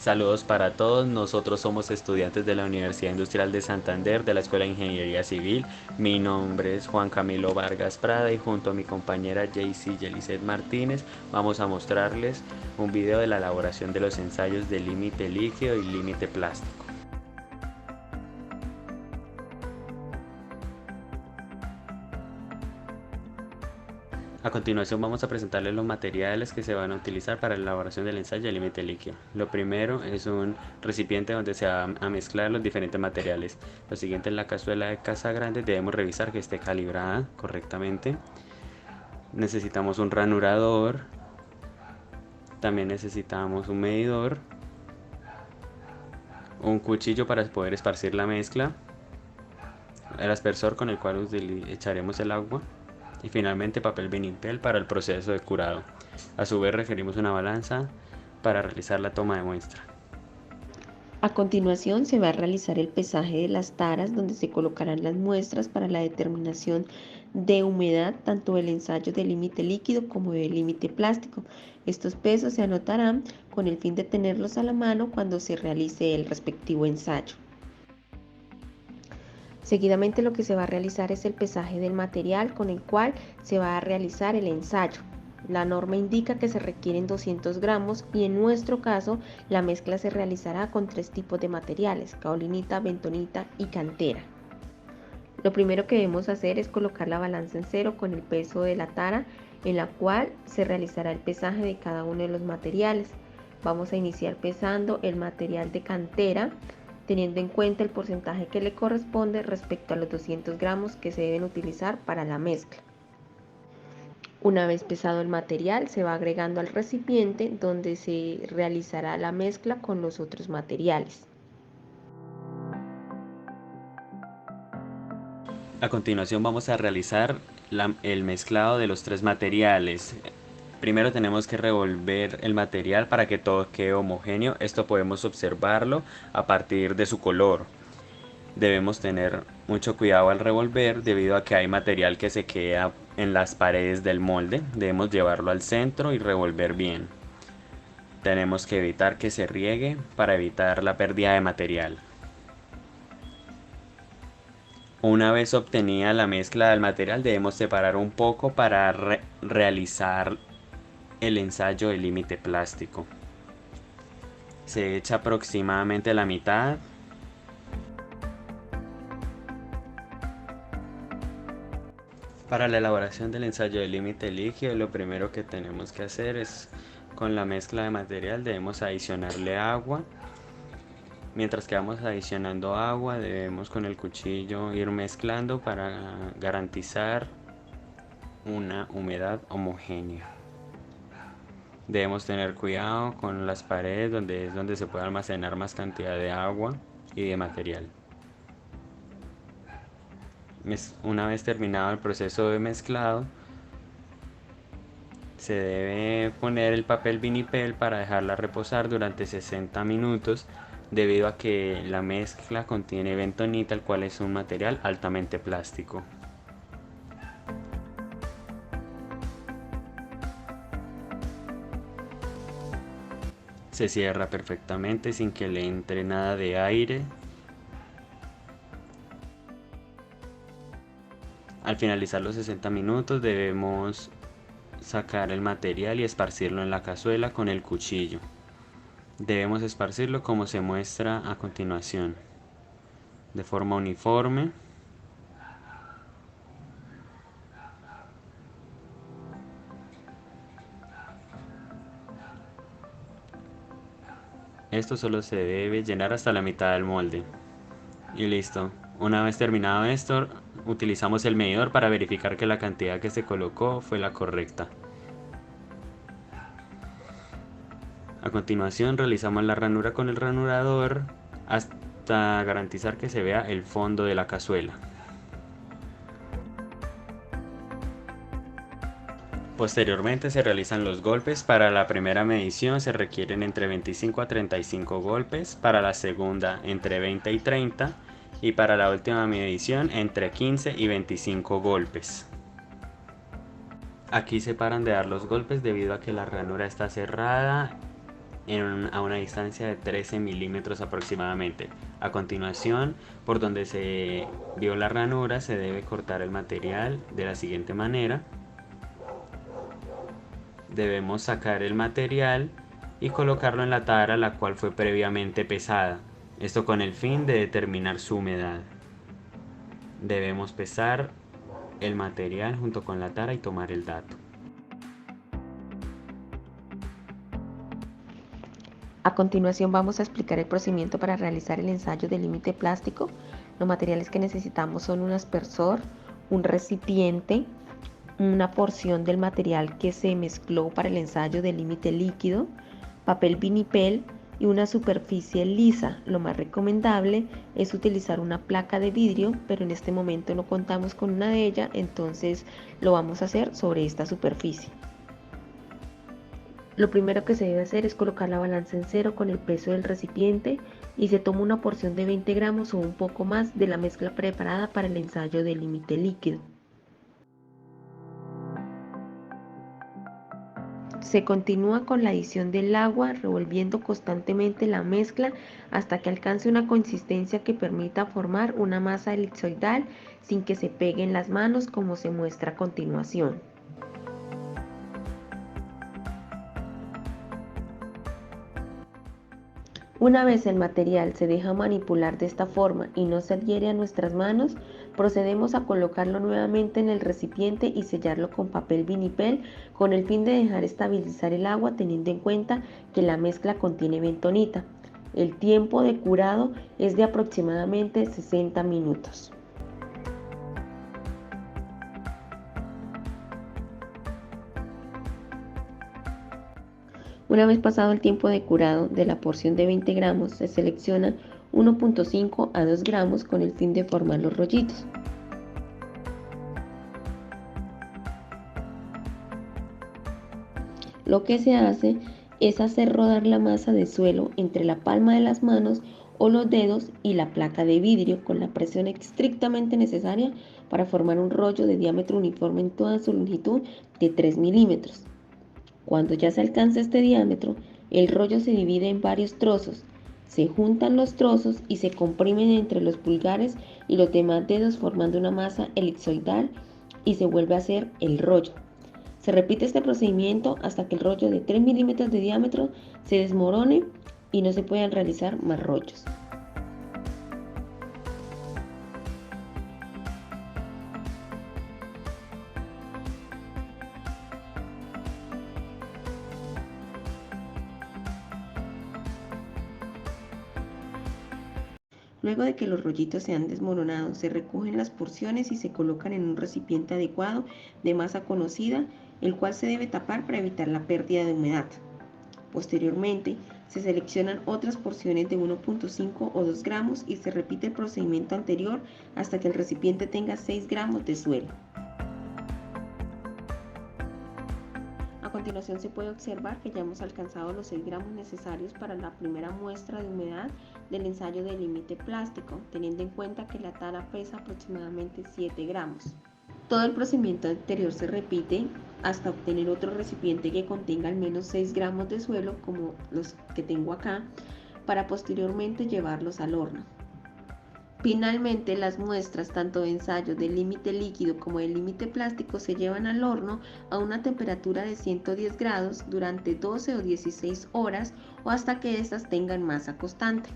Saludos para todos, nosotros somos estudiantes de la Universidad Industrial de Santander de la Escuela de Ingeniería Civil. Mi nombre es Juan Camilo Vargas Prada y junto a mi compañera JC Yelicet Martínez vamos a mostrarles un video de la elaboración de los ensayos de límite líquido y límite plástico. A continuación vamos a presentarles los materiales que se van a utilizar para la elaboración del ensayo de límite líquido. Lo primero es un recipiente donde se van a mezclar los diferentes materiales. Lo siguiente es la cazuela de casa grande, debemos revisar que esté calibrada correctamente. Necesitamos un ranurador, también necesitamos un medidor, un cuchillo para poder esparcir la mezcla, el aspersor con el cual echaremos el agua, y finalmente papel vinipel para el proceso de curado. A su vez requerimos una balanza para realizar la toma de muestra. A continuación se va a realizar el pesaje de las taras donde se colocarán las muestras para la determinación de humedad tanto del ensayo de límite líquido como del límite plástico. Estos pesos se anotarán con el fin de tenerlos a la mano cuando se realice el respectivo ensayo. Seguidamente lo que se va a realizar es el pesaje del material con el cual se va a realizar el ensayo. La norma indica que se requieren 200 gramos y en nuestro caso la mezcla se realizará con 3 tipos de materiales, kaolinita, bentonita y cantera. Lo primero que debemos hacer es colocar la balanza en cero con el peso de la tara en la cual se realizará el pesaje de cada uno de los materiales. Vamos a iniciar pesando el material de cantera teniendo en cuenta el porcentaje que le corresponde respecto a los 200 gramos que se deben utilizar para la mezcla. Una vez pesado el material, se va agregando al recipiente donde se realizará la mezcla con los otros materiales. A continuación vamos a realizar el mezclado de los tres materiales. Primero tenemos que revolver el material para que todo quede homogéneo. Esto podemos observarlo a partir de su color. Debemos tener mucho cuidado al revolver debido a que hay material que se queda en las paredes del molde. Debemos llevarlo al centro y revolver bien. Tenemos que evitar que se riegue para evitar la pérdida de material. Una vez obtenida la mezcla del material debemos separar un poco para realizar el ensayo de límite plástico. Se echa aproximadamente la mitad. Para la elaboración del ensayo de límite líquido, lo primero que tenemos que hacer es, con la mezcla de material debemos adicionarle agua. Mientras que vamos adicionando agua, debemos con el cuchillo ir mezclando para garantizar una humedad homogénea. Debemos tener cuidado con las paredes donde se puede almacenar más cantidad de agua y de material. Una vez terminado el proceso de mezclado, se debe poner el papel vinipel para dejarla reposar durante 60 minutos debido a que la mezcla contiene bentonita, el cual es un material altamente plástico. Se cierra perfectamente sin que le entre nada de aire. Al finalizar los 60 minutos debemos sacar el material y esparcirlo en la cazuela con el cuchillo. Debemos esparcirlo como se muestra a continuación, de forma uniforme. Esto solo se debe llenar hasta la mitad del molde. Y listo. Una vez terminado esto, utilizamos el medidor para verificar que la cantidad que se colocó fue la correcta. A continuación realizamos la ranura con el ranurador hasta garantizar que se vea el fondo de la cazuela. Posteriormente se realizan los golpes. Para la primera medición se requieren entre 25 a 35 golpes, para la segunda entre 20 y 30 y para la última medición entre 15 y 25 golpes. Aquí se paran de dar los golpes debido a que la ranura está cerrada a una distancia de 13 milímetros aproximadamente. A continuación, por donde se vio la ranura, se debe cortar el material de la siguiente manera. Debemos sacar el material y colocarlo en la tara, la cual fue previamente pesada. Esto con el fin de determinar su humedad. Debemos pesar el material junto con la tara y tomar el dato. A continuación vamos a explicar el procedimiento para realizar el ensayo de límite plástico. Los materiales que necesitamos son un aspersor, un recipiente, una porción del material que se mezcló para el ensayo de límite líquido, papel vinipel y una superficie lisa. Lo más recomendable es utilizar una placa de vidrio, pero en este momento no contamos con una de ellas, entonces lo vamos a hacer sobre esta superficie. Lo primero que se debe hacer es colocar la balanza en cero con el peso del recipiente y se toma una porción de 20 gramos o un poco más de la mezcla preparada para el ensayo de límite líquido. Se continúa con la adición del agua, revolviendo constantemente la mezcla hasta que alcance una consistencia que permita formar una masa elipsoidal sin que se pegue en las manos, como se muestra a continuación. Una vez el material se deja manipular de esta forma y no se adhiere a nuestras manos, procedemos a colocarlo nuevamente en el recipiente y sellarlo con papel vinipel con el fin de dejar estabilizar el agua, teniendo en cuenta que la mezcla contiene bentonita. El tiempo de curado es de aproximadamente 60 minutos. Una vez pasado el tiempo de curado de la porción de 20 gramos, se selecciona 1.5 a 2 gramos con el fin de formar los rollitos. Lo que se hace es hacer rodar la masa de suelo entre la palma de las manos o los dedos y la placa de vidrio con la presión estrictamente necesaria para formar un rollo de diámetro uniforme en toda su longitud de 3 milímetros. Cuando ya se alcanza este diámetro, el rollo se divide en varios trozos. Se juntan los trozos y se comprimen entre los pulgares y los demás dedos formando una masa elipsoidal y se vuelve a hacer el rollo. Se repite este procedimiento hasta que el rollo de 3 milímetros de diámetro se desmorone y no se puedan realizar más rollos. Luego de que los rollitos se han desmoronado, se recogen las porciones y se colocan en un recipiente adecuado de masa conocida, el cual se debe tapar para evitar la pérdida de humedad. Posteriormente, se seleccionan otras porciones de 1.5 o 2 gramos y se repite el procedimiento anterior hasta que el recipiente tenga 6 gramos de suelo. A continuación se puede observar que ya hemos alcanzado los 6 gramos necesarios para la primera muestra de humedad del ensayo de límite plástico, teniendo en cuenta que la tara pesa aproximadamente 7 gramos. Todo el procedimiento anterior se repite hasta obtener otro recipiente que contenga al menos 6 gramos de suelo, como los que tengo acá, para posteriormente llevarlos al horno. Finalmente, las muestras tanto de ensayo de límite líquido como de límite plástico se llevan al horno a una temperatura de 110 grados durante 12 o 16 horas o hasta que éstas tengan masa constante.